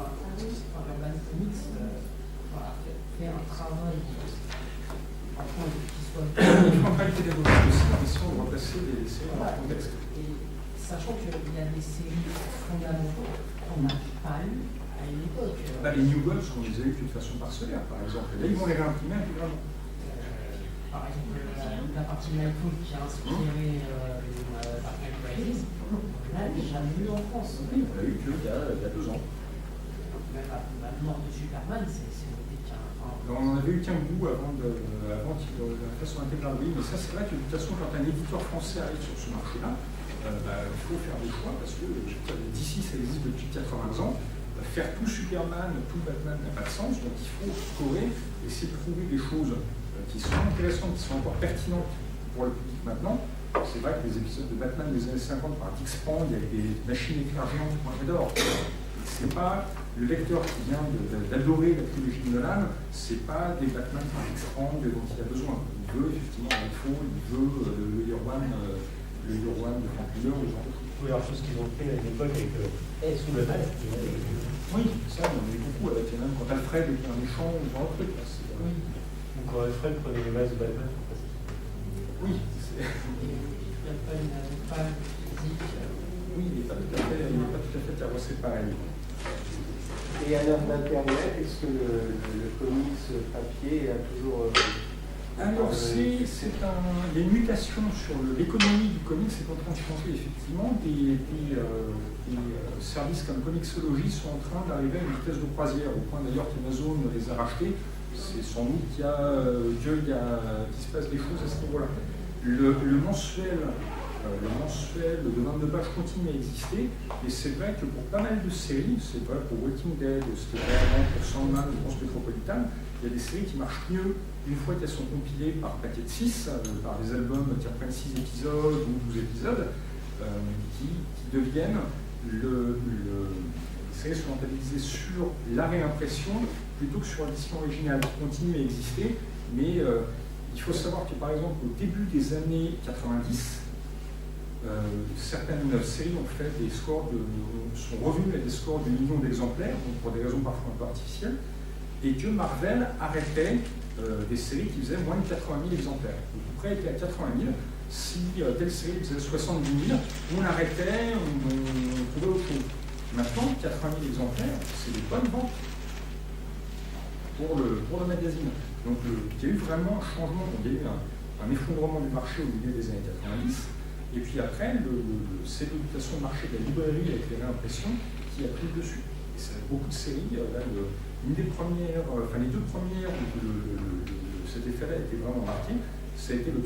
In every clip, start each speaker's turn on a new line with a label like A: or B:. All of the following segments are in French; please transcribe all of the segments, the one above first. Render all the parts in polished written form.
A: Urban Comics fait un travail qui soit...
B: Il faut en réalité développer aussi la mission de remplacer les séries dans le contexte.
A: Et sachant qu'il y a des séries fondamentaux qu'on n'a pas eues à une époque.
B: Les New Gods, on les a eu de façon parcellaire, par exemple. Là, ils vont les réimprimer intégralement.
A: Par exemple, la partie Nightfall qui a inspiré Dark Knight Rises, on l'a jamais eu en France.
B: Oui, on l'a eu il y a 2 ans.
A: Même la mort de Superman, c'est noté qu'un.
B: On en avait eu qu'un bout avant qu'il le fasse en intégral. Oui, mais ça, c'est vrai que de toute façon, quand un éditeur français arrive sur ce marché-là, il faut faire des choix parce que d'ici, ça existe depuis 80 ans. Faire tout Superman, tout Batman n'a pas de sens, donc il faut scorer, essayer de trouver des choses qui sont intéressantes, qui sont encore pertinentes pour le public maintenant. C'est vrai que les épisodes de Batman des années 50 par Dick Sprang avec des machines éclatantes, moi j'adore. C'est pas le lecteur qui vient d'adorer la trilogie de Nolan, c'est pas des Batman par Dick Sprang dont il a besoin. Il veut effectivement Nightfall, il veut le Year One de Frank Miller, ou ce genre de choses.
C: Oui, alors chose qu'ils ont fait à l'époque avec sous le masque.
B: Oui, ça, on en a eu beaucoup avec même quand Alfred était un méchant ou dans le truc.
A: Oui.
C: Donc quand Alfred prenait le masque de Batman,
B: oui,
A: Batman n'avait pas le physique.
B: Oui, il n'est pas tout à fait carrossé pareil.
D: Et à l'heure d'Internet, est-ce que le comics papier a toujours...
B: Alors, il y a une mutation sur l'économie du comics, c'est en train de changer effectivement. Des services comme Comixology sont en train d'arriver à une vitesse de croisière, au point d'ailleurs qu'Amazon les a rachetés. C'est sans doute qu'il se passe des choses à ce niveau-là. Le mensuel de 22 pages continue à exister, et c'est vrai que pour pas mal de séries, c'est vrai pour Walking Dead, c'était vrai avant pour Sandman ou Transmétropolitan, il y a des séries qui marchent mieux une fois qu'elles sont compilées par paquet de 6, par des albums qui reprennent 6 épisodes ou 12 épisodes, qui deviennent les séries sont rentabilisées sur la réimpression plutôt que sur l'édition originale, qui continue à exister, mais il faut savoir que par exemple au début des années 90, certaines séries ont fait des scores sont revenues à des scores de millions d'exemplaires, donc pour des raisons parfois un peu artificielles, et que Marvel arrêtait des séries qui faisaient moins de 80 000 exemplaires. Donc après était à 80 000. Si telle série faisait 70 000, on l'arrêtait, on trouvait autre chose. Maintenant, 80 000 exemplaires, c'est des bonnes ventes pour le magazine. Donc il y a eu vraiment un changement, il y a eu un effondrement du marché au milieu des années 90. Et puis après, c'est l'utilisation de marché de la librairie avec les réimpressions qui a pris le dessus. Et c'est beaucoup de séries, une des premières, les 2 premières où cet effet-là a été vraiment marqué, ça a été le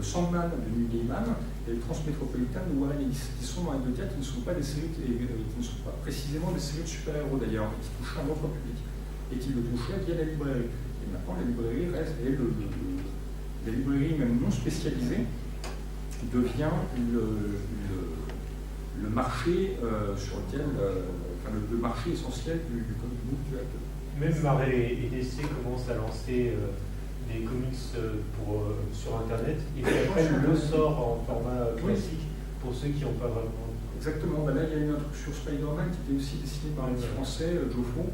B: Sandman de Neil Gaiman et le Transmétropolitan de Warren Ellis, qui sont dans les 2 cas qui ne sont pas des séries, qui ne sont pas précisément des séries de super-héros d'ailleurs, mais qui touchent un autre public, et qui le touchaient via la librairie. Et maintenant, la librairie reste, et la librairie même non spécialisée, devient le marché sur lequel, le marché essentiel du comic book actuel.
C: Même Marvel et DC commencent à lancer des comics sur Internet, et puis après le sort en format classique pour ceux qui n'ont pas vraiment.
B: Exactement, là il y a une introduction sur Spider-Man qui était aussi dessinée par un petit français, Geoffroy,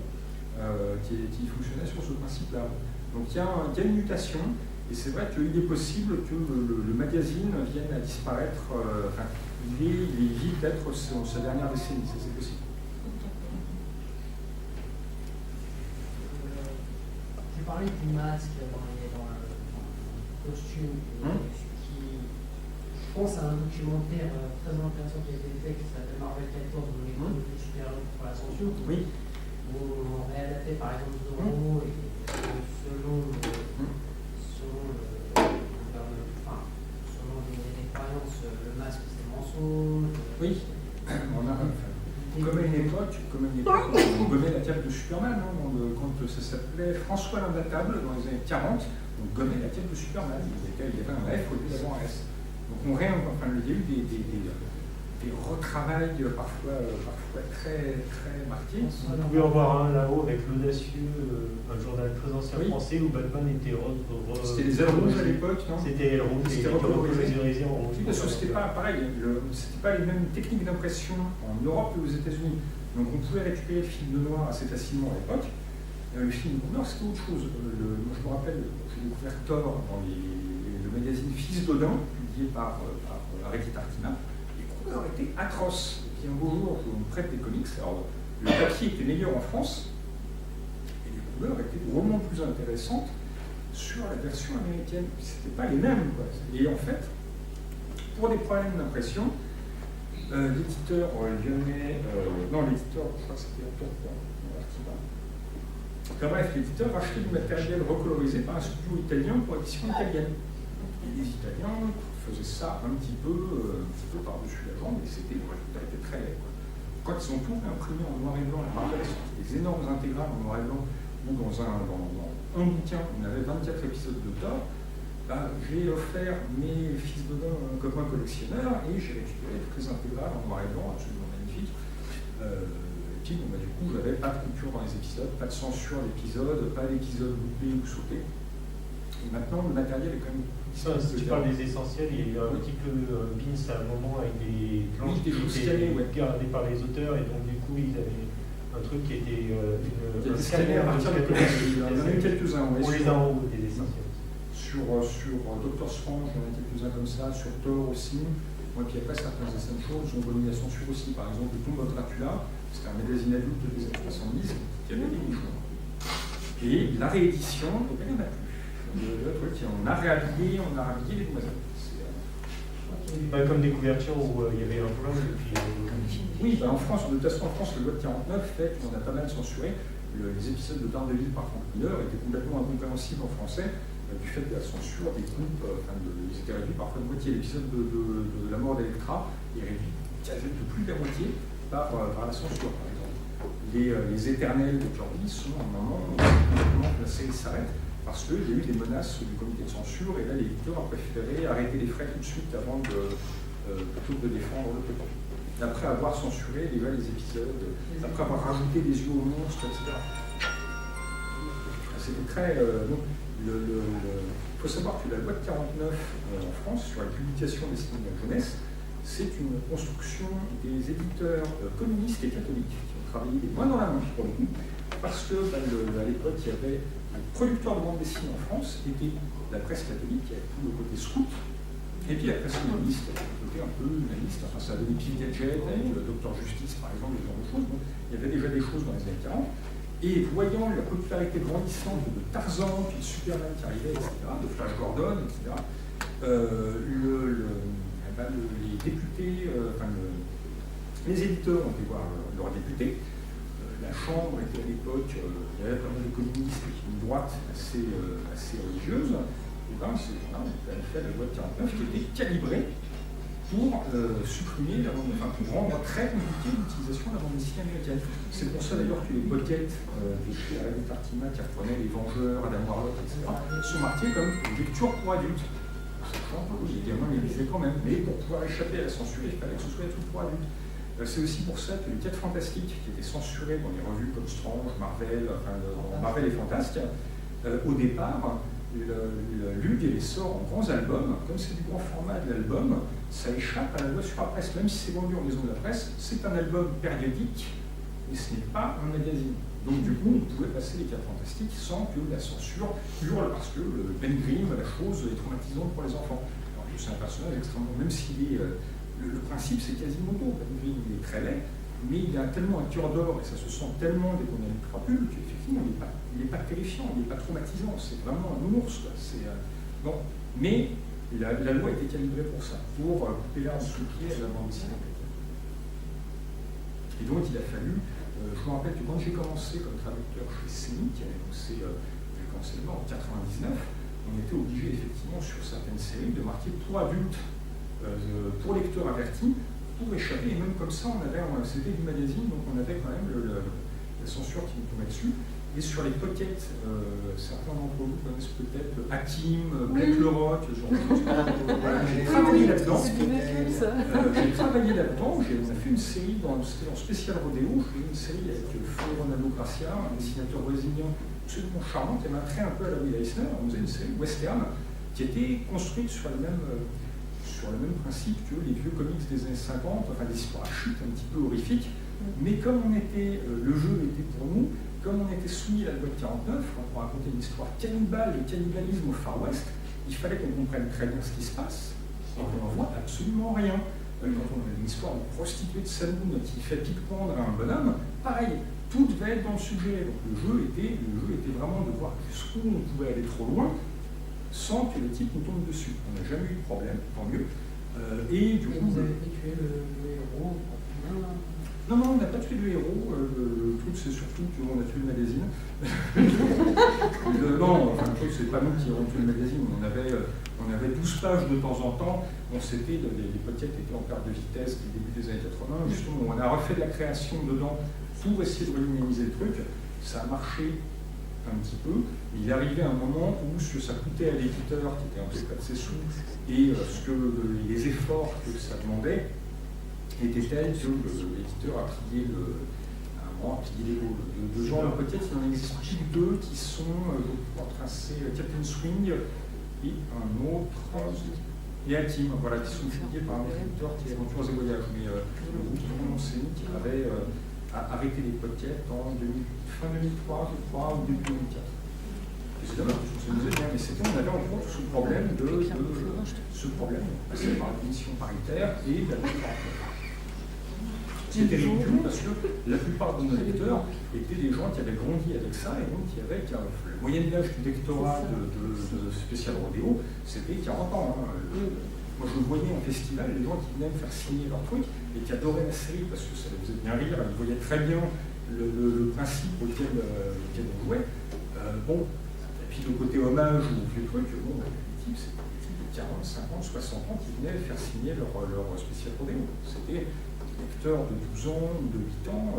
B: qui fonctionnait sur ce principe-là. Donc il y a une mutation. Et c'est vrai qu'il est possible que le magazine vienne à disparaître, il est vite d'être sa dernière décennie, c'est possible.
A: J'ai parlé du masque dans le costume, qui, je pense, à un documentaire très intéressant qui a été fait, qui s'appelle Marvel 14, où les comics de super-héros pour l'ascension.
B: Oui.
A: Où on réadaptait par exemple Zorro, et selon les croyances, le masque c'est mensonge.
B: Oui, comme à une époque, on gommait la cape de Superman, quand ça s'appelait François l'Imbattable dans les années 40, on gommait la cape de Superman, il y avait un F au lieu d'avoir un S. Donc il y a eu des retravails parfois très, très marqués.
C: Vous pouvez en voir un là-haut avec l'audacieux, un journal très ancien français où Batman était
B: C'était les ailes rouges à l'époque, non?
C: C'était ailes rouges, c'était recolorisé en rouge.
B: Oui, parce que c'était pas pareil, c'était pas les mêmes techniques d'impression en Europe et aux États-Unis. Donc on pouvait récupérer le film de noir assez facilement à l'époque. Le film de couleur, c'était autre chose. Moi, je me rappelle, j'ai découvert Thor dans le magazine Fils d'Odin, publié par Arrêté Tartina. Les couleurs étaient atroces. Et puis un beau jour, je me prête des comics. Alors, le papier était meilleur en France, et les couleurs étaient vraiment plus intéressantes sur la version américaine. C'était pas les mêmes, quoi. Et en fait, pour des problèmes d'impression, l'éditeur lyonnais, non, l'éditeur, je crois que c'était bref, l'éditeur achetait du matériel recolorisé par un studio italien pour édition italienne. Et les Italiens faisaient ça un petit peu par-dessus la jambe, et le résultat était très laid. Quand ils ont tout réimprimé en noir et blanc, la Marvel a sorti des énormes intégrales en noir et blanc, où dans un bouquin, on avait 24 épisodes de Thor. J'ai offert mes Fils d'Odin à un copain collectionneur, et j'ai récupéré toutes les intégrales en noir et blanc, absolument magnifiques. Du coup, j'avais pas de coupure dans les épisodes, pas de censure d'épisodes, pas d'épisodes loupés ou sautés. Et maintenant, le matériel est quand même...
C: Si tu parles des essentiels, il y a eu un petit peu Beans à un moment avec des planches qui étaient gardées par les auteurs, et donc du coup, ils avaient un truc qui était
B: un scanner à partir de il y en a eu quelques-uns.
C: On les a en haut, des essentiels.
B: Sur Doctor Strange, il y en a quelques-uns comme ça, sur Thor aussi. Moi, puis après, certains essentiels sont venus à censure aussi. Par exemple, le Tomb of Dracula, c'était un magazine adulte des années 70 qui avait des nichons. Et la réédition, il n'y en a plus. On a réhabillé les demoiselles.
C: Comme des couvertures où il y avait un problème depuis.
B: Oui, en France, de toute façon, en France, le loi de 49 fait qu'on a pas mal censuré. Les épisodes de Daredevil par Frank Miller étaient complètement incompréhensibles en français du fait de la censure des groupes. Ils étaient réduits parfois de moitié. L'épisode de la mort d'Electra est réduit quasi de plus de la moitié par la censure, par exemple. Les éternels de Kirby sont à un moment complètement la série s'arrête parce qu'il y a eu des menaces du comité de censure et là l'éditeur a préféré arrêter les frais tout de suite avant plutôt que de défendre le peuple. Après avoir censuré déjà les épisodes, après avoir rajouté des yeux aux monstres, etc. C'était très... Il faut savoir que la loi de 49 en France sur la publication des signes de la jeunesse, c'est une construction des éditeurs communistes et catholiques qui ont travaillé les mains dans la main pour le coup, parce que à l'époque il y avait le producteur de bande dessinée en France était la presse catholique, avec tout le côté scout, et puis la presse humaniste, le côté un peu humaniste, enfin ça avait des petits gadgets avec le Docteur Justice par exemple, ce genre de choses. Donc, il y avait déjà des choses dans les années 40. Et voyant la popularité grandissante de Tarzan, puis de Superman qui arrivait, etc., de Flash Gordon, etc., les députés, les éditeurs ont été voir leurs députés. La Chambre était à l'époque, il y avait pas mal de communistes qui ont une droite assez religieuse. Et bien, on avait fait la loi de 49 qui était calibrée pour supprimer, pour rendre très compliqué l'utilisation de la bande dessinée américaine. C'est pour ça d'ailleurs que les pockets de chez Arrêté Tartina qui reprenaient Les Vengeurs, Adam Warlock, etc., sont marqués comme lecture pour adultes. Les gamins les lisaient quand même, mais pour pouvoir échapper à la censure, il fallait que ce soit des trucs pour adultes. C'est aussi pour ça que les 4 Fantastiques, qui étaient censurés dans les revues comme Strange, Marvel, Marvel et Fantasque, au départ, Lug les sort en grands albums. Comme c'est du grand format de l'album, ça échappe à la loi sur la presse. Même si c'est vendu en maison de la presse, c'est un album périodique et ce n'est pas un magazine. Donc du coup, on pouvait passer les 4 Fantastiques sans que la censure hurle, parce que le Ben Grimm, la chose est traumatisante pour les enfants. Alors que c'est un personnage extrêmement, même s'il est... le principe, c'est Quasimodo. Ben Grimm, il est très laid, mais il a tellement un cœur d'or et ça se sent tellement dès qu'on a une 3 pulls qu'effectivement, il n'est pas terrifiant, il n'est pas traumatisant. C'est vraiment un ours. Bon. Mais la loi était calibrée pour ça, pour couper l'herbe sous le pied à la bande dessinée. Et donc, il a fallu... je me rappelle que quand j'ai commencé comme traducteur chez Scénic, j'ai commencé en 99, on était obligé effectivement sur certaines séries de marquer pour adultes, pour lecteurs avertis, pour échapper, et même comme ça, c'était du magazine, donc on avait quand même la censure qui nous tombait dessus. Et sur les pockets, certains d'entre vous connaissent peut-être Hakim, Black le Rock, ce genre de choses. J'ai travaillé là-dedans. On a fait une série, c'était en spécial rodéo, j'ai fait une série avec Florent Gracia, un dessinateur brésilien absolument charmant, qui m'a trait un peu à la Will Eisner. On faisait une série western qui était construite sur le même principe que les vieux comics des années 50, enfin des histoires à chute un petit peu horrifiques, Mais comme on était, le jeu était pour nous, comme on était soumis à la loi de 49, quand on racontait une histoire cannibale, le cannibalisme au Far West, il fallait qu'on comprenne très bien ce qui se passe, et qu'on n'en voit absolument rien. Quand on a une histoire de prostituée de Saloon qui fait pique-pendre à un bonhomme, pareil, tout devait être dans le sujet. Donc le jeu était vraiment de voir jusqu'où on pouvait aller trop loin, sans que les types nous tombent dessus. On n'a jamais eu de problème, tant mieux. Et du coup,
A: vous avez tué le héros.
B: Non, on n'a pas tué le héros. Le truc, c'est surtout qu'on a tué le magazine. Non, enfin, le truc, c'est pas nous qui avons tué le magazine. On avait 12 pages de temps en temps. Les podcasts étaient en perte de vitesse dès le début des années 80. Justement, on a refait de la création dedans pour essayer de redynamiser le truc. Ça a marché un petit peu. Il est arrivé un moment où ce que ça coûtait à l'éditeur, qui était un peu pas de ses sous, et les efforts que ça demandait étaient tels que l'éditeur a plié les gaules. De genre de podcasts, il en existe deux qui sont, c'est Captain Swing et un autre, et Hakim, voilà, qui sont publiés par un éditeur qui est Aventures et Voyages. Mais le groupe Prononcé qui avait arrêté les podcasts en fin 2003, je crois, ou début 2004. C'est dommage, parce que ça nous est bien, mais on avait en compte ce problème passé par la commission paritaire et la loi 49. C'était ridicule parce que la plupart de nos lecteurs étaient des gens qui avaient grandi avec ça et donc qui avaient le moyen d'âge du lectorat de spécial rodéo, c'était 40 ans. Hein. Moi je le voyais en festival, les gens qui venaient me faire signer leur truc et qui adoraient la série parce que ça les faisait bien rire, ils voyaient très bien le principe auquel on jouait. Et puis le côté hommage ou vieux truc, les types, c'était des types de 40, 50, 60 ans qui venaient faire signer leur spécial rodéo. C'était lecteurs de 12 ans ou de 8 ans,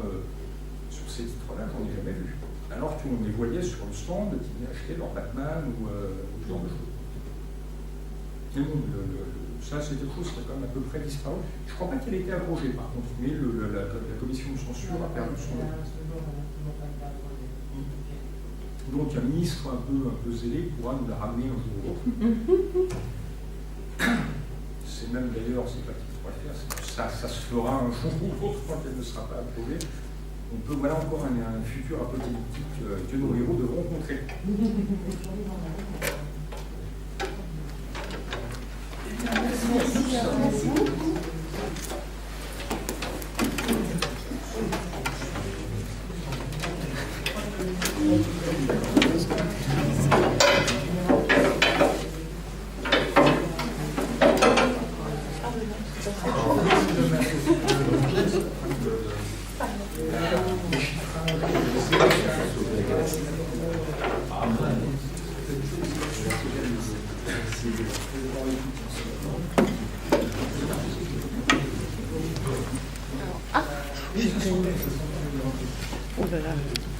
B: sur ces titres-là, j'en ai jamais vu. Alors qu'on les voyait sur le stand qui venaient acheter leur Batman ou ce genre de choses. Et bon, ça c'est quelque chose qui a quand même à peu près disparu. Je ne crois pas qu'elle ait été abrogée par contre, mais la commission de censure a perdu son nom. Donc un ministre un peu zélé pourra nous la ramener un jour ou l'autre. C'est même d'ailleurs, c'est pas qu'il faudrait faire, ça se fera un jour ou l'autre quand elle ne sera pas approuvée. On peut, voilà encore un futur apocalyptique que nos héros devront rencontrer.